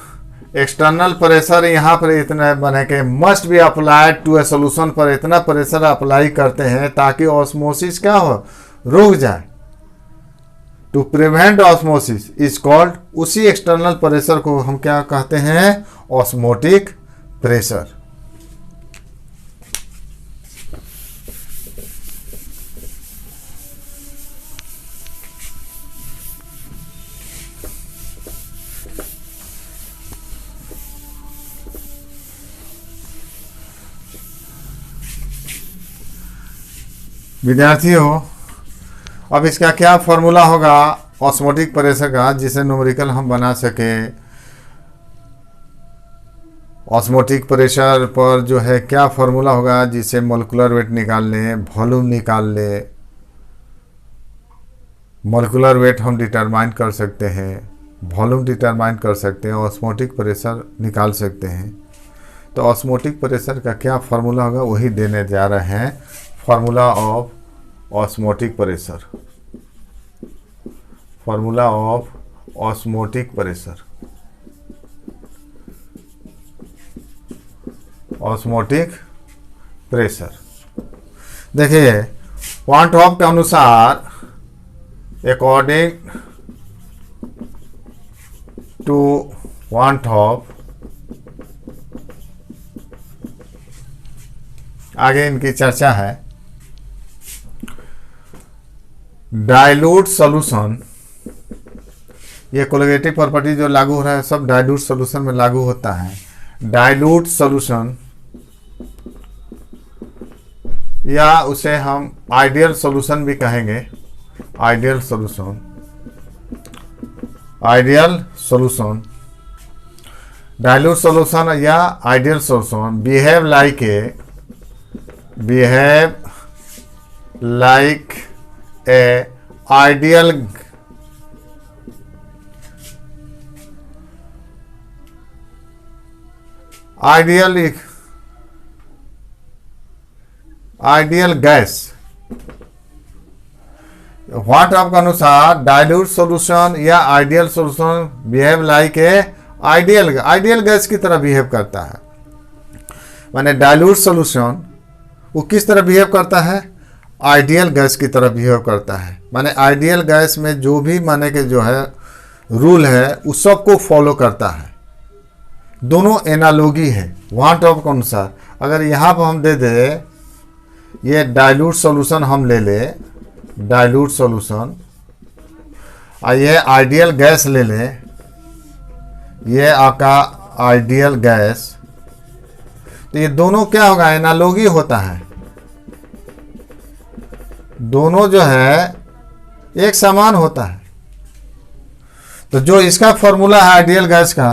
यहाँ पर इतना बने कि must be applied to a solution पर इतना प्रेशर अप्लाई करते हैं ताकि ऑस्मोसिस क्या हो, रुक जाए। To prevent osmosis is called, उसी एक्सटर्नल प्रेशर को हम क्या कहते हैं, ऑस्मोटिक प्रेशर। विद्यार्थियों, अब इसका क्या फॉर्मूला होगा ऑस्मोटिक प्रेशर का, जिसे न्यूमेरिकल हम बना सके। ऑस्मोटिक प्रेशर पर जो है क्या फॉर्मूला होगा, जिसे मोलिकुलर वेट निकाल लें, वॉल्यूम निकाल लें, मोलिकुलर वेट हम डिटरमाइन कर सकते हैं, वॉल्यूम डिटरमाइन कर सकते हैं, ऑस्मोटिक प्रेशर निकाल सकते हैं। तो ऑस्मोटिक प्रेशर का क्या फॉर्मूला होगा वही देने जा रहे हैं। Formula of osmotic pressure, formula of osmotic pressure, osmotic pressure. देखिए वान टॉप के अनुसार, अकॉर्डिंग टू वान टॉप, आगे इनकी चर्चा है। डाइल्यूट सॉल्यूशन, ये कोलिगेटिव प्रॉपर्टी जो लागू हो रहा है सब डाइल्यूट सॉल्यूशन में लागू होता है। डाइल्यूट सॉल्यूशन या उसे हम आइडियल सॉल्यूशन भी कहेंगे। Ideal solution, ideal solution, dilute solution या ideal solution behave like a ideal gas. What आपका अनुसार डाइल्यूट सॉल्यूशन या ideal solution behave like a ideal gas की तरह बिहेव करता है। माने डाइल्यूट सॉल्यूशन वो किस तरह बिहेव करता है? आइडियल गैस की तरह बिहेव करता है। माने आइडियल गैस में जो भी माने के जो है रूल है उस सब को फॉलो करता है। दोनों एनालॉजी है। व्हाट ऑफ के अनुसार अगर यहाँ पर हम दे दे ये डाइल्यूट सॉल्यूशन हम ले ले, डाइल्यूट सॉल्यूशन, और ये आइडियल गैस ले ले, ये आपका आइडियल गैस, तो ये दोनों क्या होगा? एनालॉजी होता है। दोनों जो है एक समान होता है। तो जो इसका फॉर्मूला है आइडियल गैस का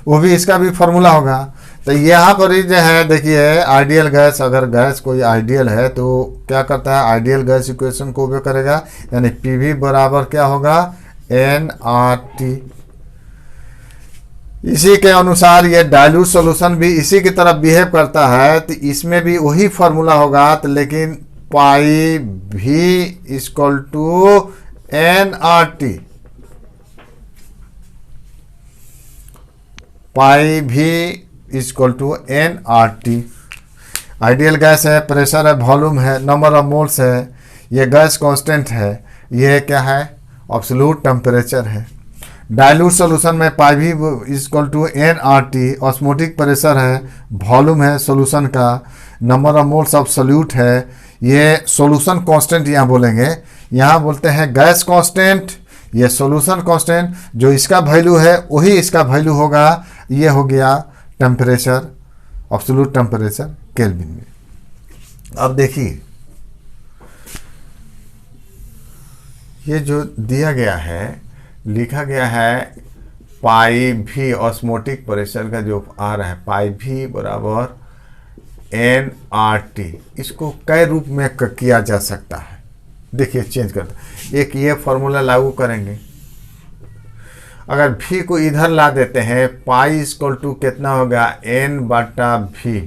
वो भी इसका भी फॉर्मूला होगा। तो यहाँ पर ही जो है देखिए आइडियल गैस, अगर गैस कोई आइडियल है तो क्या करता है? आइडियल गैस इक्वेशन को उपयोग करेगा, यानी पीवी बराबर क्या होगा? NRT। इसी के अनुसार ये डाइल्यूट सॉल्यूशन भी इसी की तरफ बिहेव करता है, तो इसमें भी वही फॉर्मूला होगा। तो लेकिन पाई भी इक्वल टू NRT, पाई भी equal to NRT। Ideal gas है, प्रेशर है, वॉल्यूम है, नंबर ऑफ मोल्स है, ये गैस कांस्टेंट है, ये क्या है? एब्सोल्यूट टेम्परेचर है। डाइल्यूट सॉल्यूशन में पाई भी equal to NRT, osmotic pressure है, वॉल्यूम है सॉल्यूशन का, number of moles of solute है, ये सॉल्यूशन कांस्टेंट यहाँ बोलेंगे। यहाँ बोलते हैं गैस कांस्टेंट, ये सॉल्यूशन कांस्टेंट, जो इसका वैल्यू है वही इसका वैल्यू होगा। ये हो गया टेम्परेचर, एब्सोल्यूट टेम्परेचर केल्विन में। अब देखिए ये जो दिया गया है, लिखा गया है पाई भी ऑस्मोटिक प्रेशर का जो आ रहा है पाई भी बराबर NRT, इसको कई रूप में किया जा सकता है। देखिए चेंज करते, एक ये फॉर्मूला लागू करेंगे, अगर भी को इधर ला देते हैं, पाई इक्वल टू कितना होगा? N/V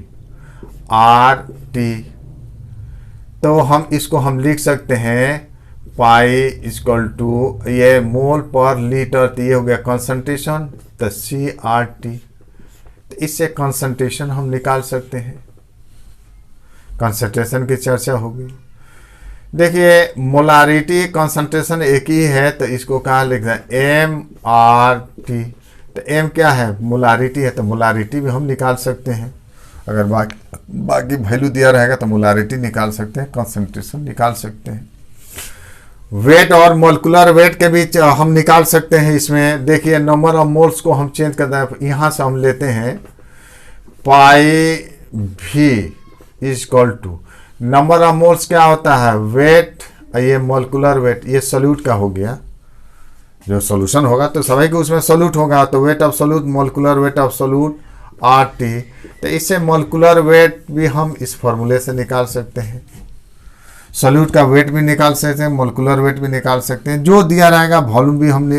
RT। तो हम इसको हम लिख सकते हैं पाई इक्वल टू ये मोल पर लीटर, तो ये हो गया कंसंट्रेशन, तो CRT। तो इससे कंसंट्रेशन हम निकाल सकते हैं। कंसंट्रेशन की चर्चा होगी। देखिए मोलारिटी कंसंट्रेशन एक ही है, तो इसको कहाँ लिखना है? MRT। तो M क्या है? मोलारिटी है, तो मोलारिटी भी हम निकाल सकते हैं। अगर बाकी वैल्यू दिया रहेगा तो मोलारिटी निकाल सकते हैं, कंसंट्रेशन निकाल सकते हैं। वेट और मोलिकुलर वेट के बीच हम निकाल सकते हैं। इसमें देखिए नंबर ऑफ मोल्स को हम चेंज करते हैं, यहाँ से हम लेते हैं पाई भी equal to number of moles क्या होता है? वेट, ये मोलिकुलर वेट, ये सोल्यूट का हो गया। जो सॉल्यूशन होगा तो सभी के उसमें सोल्यूट होगा, तो weight of solute, molecular weight of solute RT। तो इससे मोलिकुलर वेट भी हम इस फॉर्मूले से निकाल सकते हैं। सोल्यूट का वेट भी निकाल सकते हैं, मोलिकुलर वेट भी निकाल सकते हैं। जो दिया रहेगा वॉल्यूम भी हम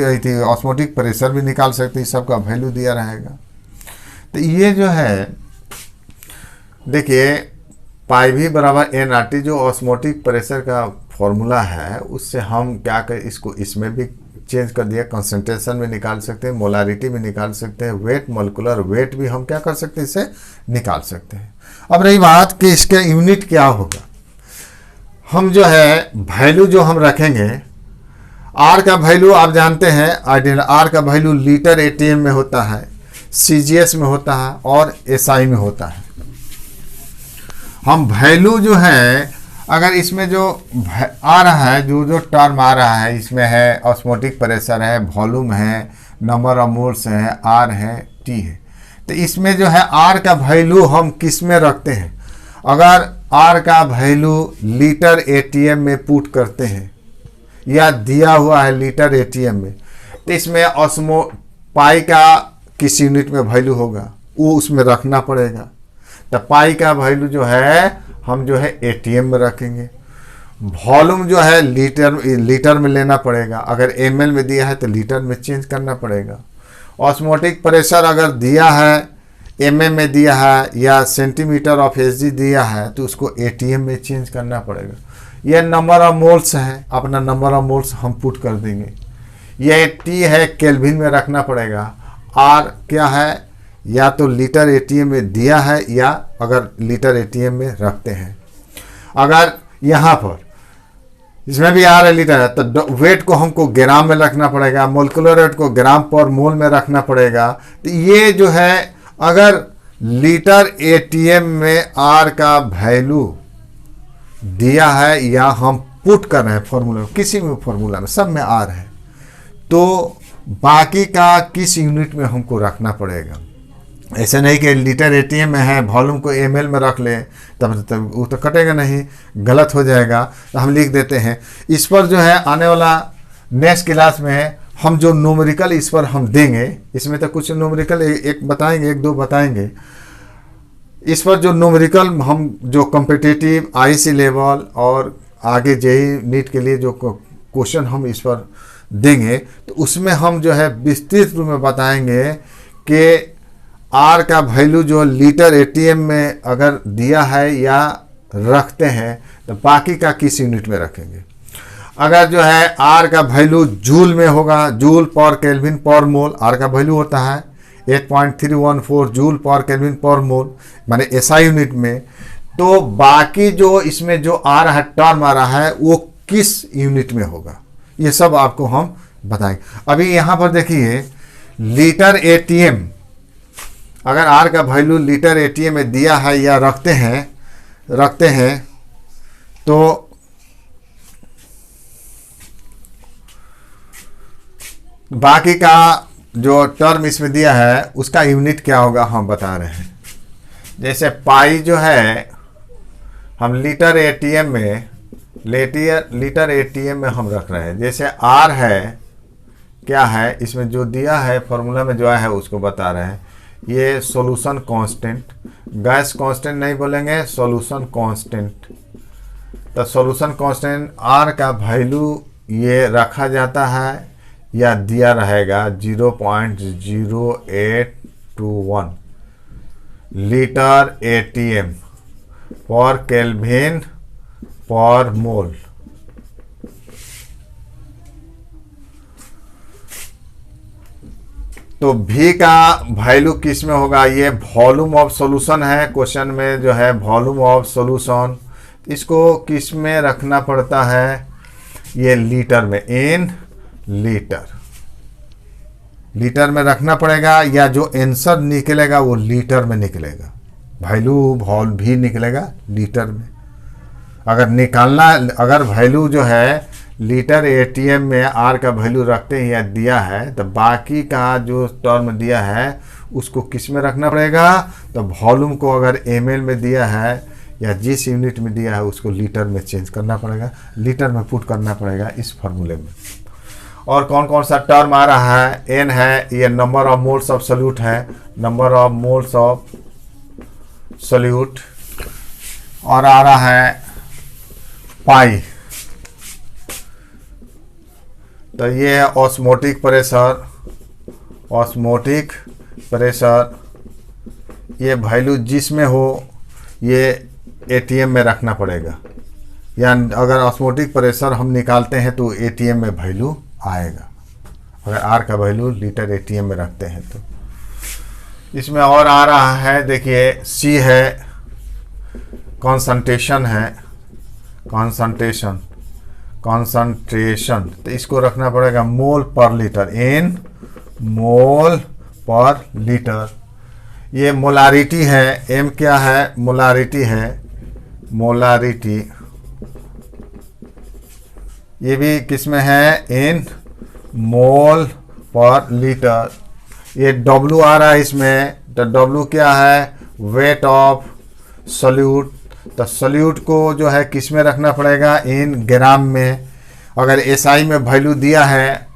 ऑस्मोटिक प्रेशर भी निकाल सकते हैं, सबका वैल्यू दिया रहेगा। तो ये जो है देखिए पाई भी बराबर NRT, जो ऑस्मोटिक प्रेशर का फॉर्मूला है, उससे हम क्या कर इसको इसमें भी चेंज कर दिया। कंसंट्रेशन भी निकाल सकते हैं, मोलारिटी भी निकाल सकते हैं, वेट, मोलिकुलर वेट भी हम क्या कर सकते हैं, इसे निकाल सकते हैं। अब रही बात कि इसके यूनिट क्या होगा, हम जो है वैल्यू जो हम रखेंगे, R का वैल्यू आप जानते हैं, आइडियल R का वैल्यू लीटर ATM में होता है, CGS में होता है और SI में होता है। हम वैल्यू जो है अगर इसमें जो आ रहा है, जो जो टर्म आ रहा है, इसमें है ऑस्मोटिक प्रेशर है, वॉल्यूम है, नंबर ऑफ मोल्स है, आर है, टी है। तो इसमें जो है आर का वैल्यू हम किस में रखते हैं? अगर आर का वैल्यू लीटर एटीएम में पुट करते हैं या दिया हुआ है लीटर एटीएम में, तो इसमें पाई का किस यूनिट में वैल्यू होगा वो उसमें रखना पड़ेगा। तो पाई का वैल्यू जो है हम जो है एटीएम में रखेंगे। वॉल्यूम जो है लीटर में लेना पड़ेगा। अगर एमएल में दिया है तो लीटर में चेंज करना पड़ेगा। ऑस्मोटिक प्रेशर अगर दिया है एमएम में दिया है या सेंटीमीटर ऑफ एसजी दिया है तो उसको एटीएम में चेंज करना पड़ेगा। यह नंबर ऑफ मोल्स है, अपना नंबर ऑफ मोल्स हम पुट कर देंगे। यह टी है, केल्विन में रखना पड़ेगा। आर क्या है, या तो लीटर एटीएम में दिया है या अगर लीटर एटीएम में रखते हैं। अगर यहाँ पर इसमें भी आ रहा है लीटर है तो वेट को हमको ग्राम में रखना पड़ेगा, मोलिकुलर वेट को ग्राम पर मोल में रखना पड़ेगा। तो ये जो है अगर लीटर एटीएम में आर का वैल्यू दिया है या हम पुट कर रहे हैं फॉर्मूला में, किसी भी फॉर्मूला में सब में आर है, तो बाकी का किस यूनिट में हमको रखना पड़ेगा। ऐसे नहीं कि लीटर एटीएम में है वॉल्यूम को एमएल में रख ले, तब वो तो कटेगा नहीं, गलत हो जाएगा। तो हम लिख देते हैं। इस पर जो है आने वाला नेक्स्ट क्लास में हम जो न्यूमेरिकल इस पर हम देंगे, इसमें तो कुछ न्यूमेरिकल एक बताएंगे, एक दो बताएंगे। इस पर जो न्यूमेरिकल हम जो कॉम्पिटिटिव आईसी लेवल और आगे जेई नीट के लिए जो क्वेश्चन हम इस पर देंगे तो उसमें हम जो है विस्तृत रूप में बताएंगे कि आर का वैल्यू जो लीटर एटीएम में अगर दिया है या रखते हैं तो बाकी का किस यूनिट में रखेंगे। अगर जो है आर का वैल्यू जूल में होगा, जूल पर केल्विन पर मोल आर का वैल्यू होता है 8.314 जूल पर केल्विन पर मोल, माने एसआई यूनिट में। तो बाकी जो इसमें जो आ रहा है टर्म आ रहा है वो किस यूनिट में होगा, ये सब आपको हम बताएंगे। अभी यहाँ पर देखिए लीटर एटीएम, अगर आर का वैल्यू लीटर एटीएम में दिया है या रखते हैं तो बाकी का जो टर्म इसमें दिया है उसका यूनिट क्या होगा हम बता रहे हैं। जैसे पाई जो है हम लीटर एटीएम में हम रख रहे हैं। जैसे आर है क्या है, इसमें जो दिया है फॉर्मूला में जो है उसको बता रहे हैं। ये सॉल्यूशन कांस्टेंट, गैस कांस्टेंट नहीं बोलेंगे, सॉल्यूशन कांस्टेंट। तो सॉल्यूशन कांस्टेंट आर का वैल्यू ये रखा जाता है या दिया रहेगा 0.0821 लीटर एटीएम पर केल्विन पर मोल। तो V का वैल्यू किस में होगा, ये वॉल्यूम ऑफ सॉल्यूशन है, क्वेश्चन में जो है वॉल्यूम ऑफ सॉल्यूशन, इसको किस में रखना पड़ता है, ये लीटर में, इन लीटर में रखना पड़ेगा। या जो आंसर निकलेगा वो लीटर में निकलेगा, वैल्यू भी निकलेगा लीटर में। अगर निकालना, अगर वैल्यू जो है लीटर एटीएम में आर का वैल्यू रखते हैं या दिया है तो बाकी का जो टर्म दिया है उसको किस में रखना पड़ेगा। तो वॉल्यूम को अगर एमएल में दिया है या जिस यूनिट में दिया है उसको लीटर में चेंज करना पड़ेगा, लीटर में पुट करना पड़ेगा इस फॉर्मूले में। और कौन कौन सा टर्म आ रहा है, एन है, ये number of moles of solute है, number of moles of solute. और आ रहा है पाई, तो ये है ऑस्मोटिक प्रेशर, ये वैल्यू जिसमें हो ये एटीएम में रखना पड़ेगा। या अगर ऑस्मोटिक प्रेशर हम निकालते हैं तो एटीएम में वैल्यू आएगा, अगर आर का वैल्यू लीटर एटीएम में रखते हैं तो। इसमें और आ रहा है, देखिए सी है, कॉन्संट्रेशन है, कॉन्संट्रेशन, तो इसको रखना पड़ेगा मोल पर लीटर, इन मोल पर लीटर। ये मोलारिटी है, एम क्या है, मोलारिटी है, मोलारिटी ये भी किस में है, इन मोल पर लीटर। ये W आ रहा है इसमें, तो W क्या है, वेट ऑफ सॉल्यूट। तो सॉल्यूट को जो है किस में रखना पड़ेगा, इन ग्राम में। अगर SI में वैल्यू दिया है,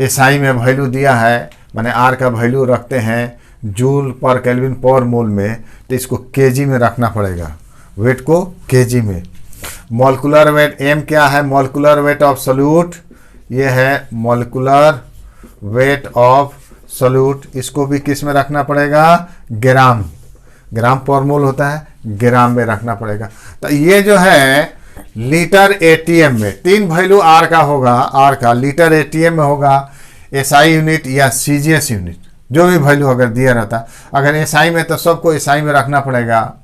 SI में वैल्यू दिया है, माने R का वैल्यू रखते हैं जूल पर केल्विन पर मोल में, तो इसको केजी में रखना पड़ेगा, वेट को केजी में। मॉलिक्यूलर वेट M क्या है, मॉलिक्यूलर वेट ऑफ सॉल्यूट, ये है मॉलिक्यूलर वेट ऑफ सॉल्यूट। इसको भी किस में रखना पड़ेगा, ग्राम, ग्राम पर मोल होता है, ग्राम में रखना पड़ेगा। तो ये जो है लीटर ATM में 3 वैल्यू R का होगा, R का लीटर ATM में होगा, SI यूनिट या CGS यूनिट, जो भी वैल्यू अगर दिया रहता। अगर SI में तो सबको SI में रखना पड़ेगा।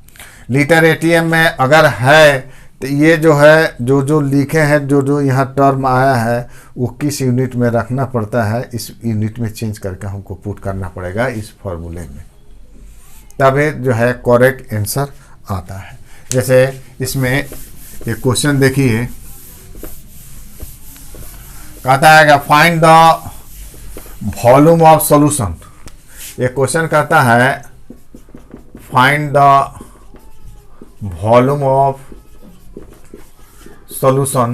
लीटर ATM में अगर है तो ये जो है जो लिखे हैं, जो यहाँ टर्म आया है वो किस यूनिट में रखना पड़ता है, इस यूनिट में चेंज करके हमको पुट करना पड़ेगा इस फॉर्मूले में, तभी जो है करेक्ट आंसर आता है। जैसे इसमें एक क्वेश्चन देखिए, कहता है कि find the volume of solution. ये क्वेश्चन कहता है find the volume of solution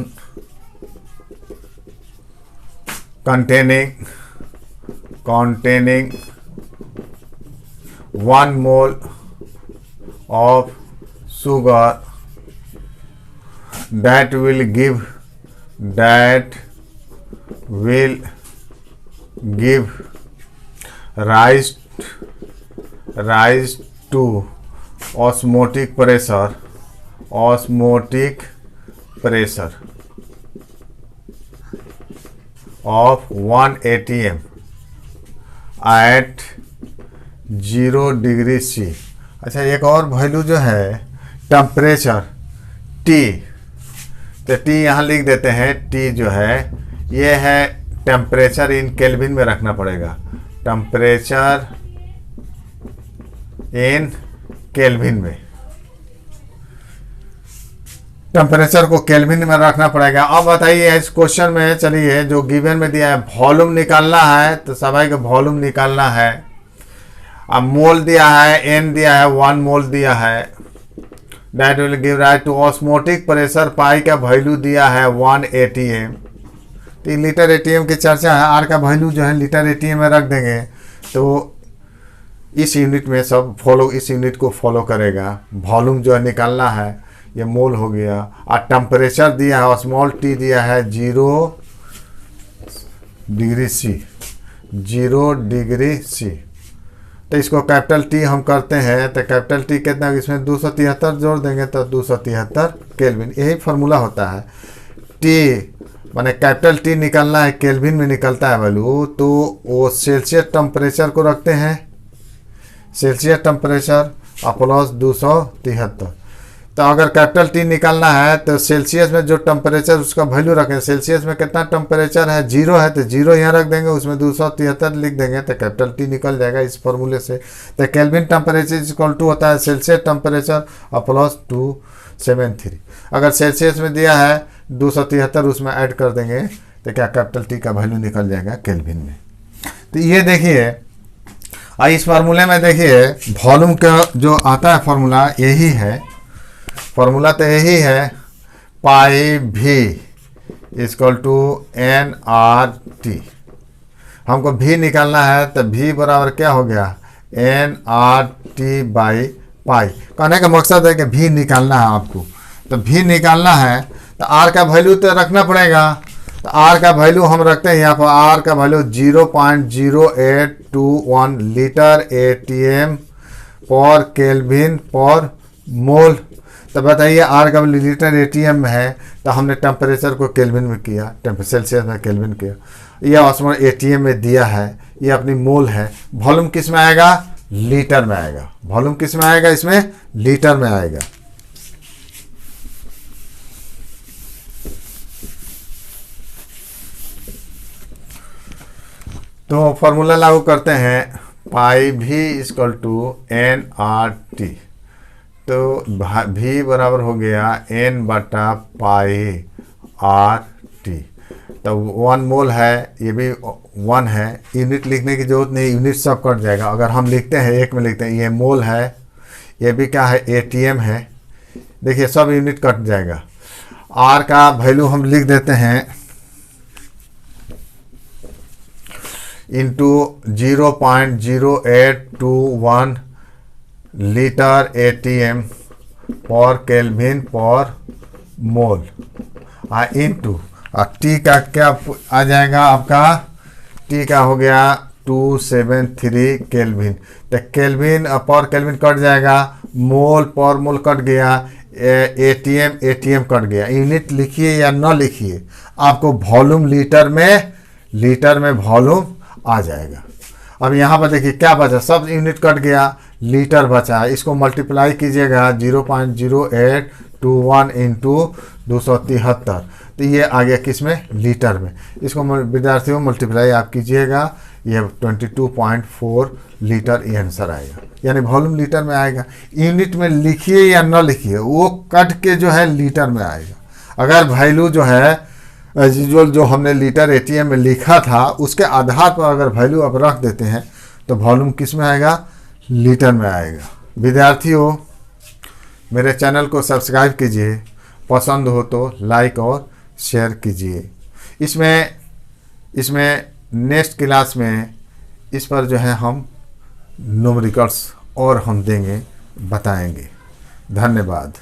containing 1 mole of sugar that will give rise to osmotic pressure of 1 atm at 0 degree C। अच्छा, एक और वैल्यू जो है टेम्परेचर T, तो T यहाँ लिख देते हैं। T जो है ये है टेम्परेचर इन केल्विन में रखना पड़ेगा, टेम्परेचर इन केल्विन में, टेम्परेचर को केल्विन में रखना पड़ेगा। अब बताइए इस क्वेश्चन में, चलिए जो गिवन में दिया है वॉल्यूम निकालना है, तो सभी का वॉल्यूम निकालना है। अब मोल दिया है, N दिया है, 1 मोल दिया है, that will give rise to osmotic pressure, pi का वैल्यू दिया है 1 atm। तो लीटर ATM की चर्चा है, R का वैल्यू जो है लीटर ATM में रख देंगे, तो इस यूनिट में सब फॉलो, इस यूनिट को फॉलो करेगा। वॉल्यूम जो है निकालना है, ये मोल हो गया। और टेम्परेचर दिया है, स्मॉल टी दिया है 0 डिग्री C, 0 डिग्री C। तो इसको कैपिटल T हम करते हैं, तो कैपिटल T कितना, इसमें 273 जोड़ देंगे तो 273 केल्विन। यही फार्मूला होता है। T माने कैपिटल T निकालना है, केल्विन में निकलता है वैल्यू, तो वो सेल्सियस टेम्परेचर को रखते हैं, सेल्सियस टेम्परेचर प्लस 273। तो अगर कैपिटल T निकालना है तो सेल्सियस में जो टेम्परेचर उसका वैल्यू रखें, सेल्सियस में कितना टेम्परेचर है, 0 है, तो 0 यहाँ रख देंगे, उसमें 273 लिख देंगे, तो कैपिटल T निकल जाएगा इस फॉर्मूले से। तो केल्विन टेम्परेचर इक्वल टू होता है सेल्सियस टेम्परेचर प्लस 273। अगर सेल्सियस में दिया है 273, उसमें ऐड कर देंगे तो क्या कैपिटल T का वैल्यू निकल जाएगा केल्विन में। तो ये देखिए, इस फार्मूले में देखिए वॉल्यूम का जो आता है फार्मूला यही है, फार्मूला तो यही है, पाई भी इक्वल टू NRT। हमको भी निकालना है, तो भी बराबर क्या हो गया, NRT बाई पाई। कहने का मकसद है कि भी निकालना है आपको, तो भी निकालना है तो R का वैल्यू तो रखना पड़ेगा। तो R का वैल्यू हम रखते हैं यहाँ पर, R का वैल्यू 0.0821 लीटर ATM पर केल्विन पर मोल। तो बताइए R का वैल्यू लीटर ATM में है, तो हमने टेम्परेचर को केल्विन में किया, सेल्सियस में केल्विन किया। यह ऑस्मो ATM में दिया है, ये अपनी मोल है। वॉल्यूम किस में आएगा, लीटर में आएगा। वॉल्यूम किस में आएगा, इसमें लीटर में आएगा। तो फॉर्मूला लागू करते हैं, पाई भी इक्वल टू NRT। तो भी बराबर हो गया N बटा पाई RT। टी। तो 1 मोल है, ये भी 1 है, यूनिट लिखने की जरूरत नहीं, यूनिट सब कट जाएगा। अगर हम लिखते हैं एक में लिखते हैं, ये मोल है, ये भी क्या है, एटीएम है, देखिए सब यूनिट कट जाएगा। आर का वैल्यू हम लिख देते हैं इंटू 0.0821 लीटर एटीएम पर केल्विन पर मोल, इंटू टी का क्या आ जाएगा आपका, टी का हो गया 273 केल्विन। तो केल्विन पर केल्विन कट जाएगा, मोल पर मोल कट गया, एटीएम कट गया। यूनिट लिखिए या न लिखिए, आपको वॉल्यूम लीटर में वॉल्यूम आ जाएगा। अब यहाँ पर देखिए क्या बचा, सब यूनिट कट गया, लीटर बचा। इसको मल्टीप्लाई कीजिएगा 0.0821 इंटू 273, तो ये आ गया किस में, लीटर में। इसको विद्यार्थियों मल्टीप्लाई आप कीजिएगा, ये 22.4 लीटर ये आंसर आएगा, यानी वॉल्यूम लीटर में आएगा। यूनिट में लिखिए या न लिखिए, वो कट के जो है लीटर में आएगा। अगर वैल्यू जो है जो हमने लीटर एटीएम में लिखा था, उसके आधार पर अगर वैल्यू आप रख देते हैं तो वॉल्यूम किस में आएगा, लीटर में आएगा। विद्यार्थियों, मेरे चैनल को सब्सक्राइब कीजिए, पसंद हो तो लाइक और शेयर कीजिए। इसमें नेक्स्ट क्लास में इस पर जो है हम न्यूमेरिकल्स और हम देंगे, बताएंगे। धन्यवाद।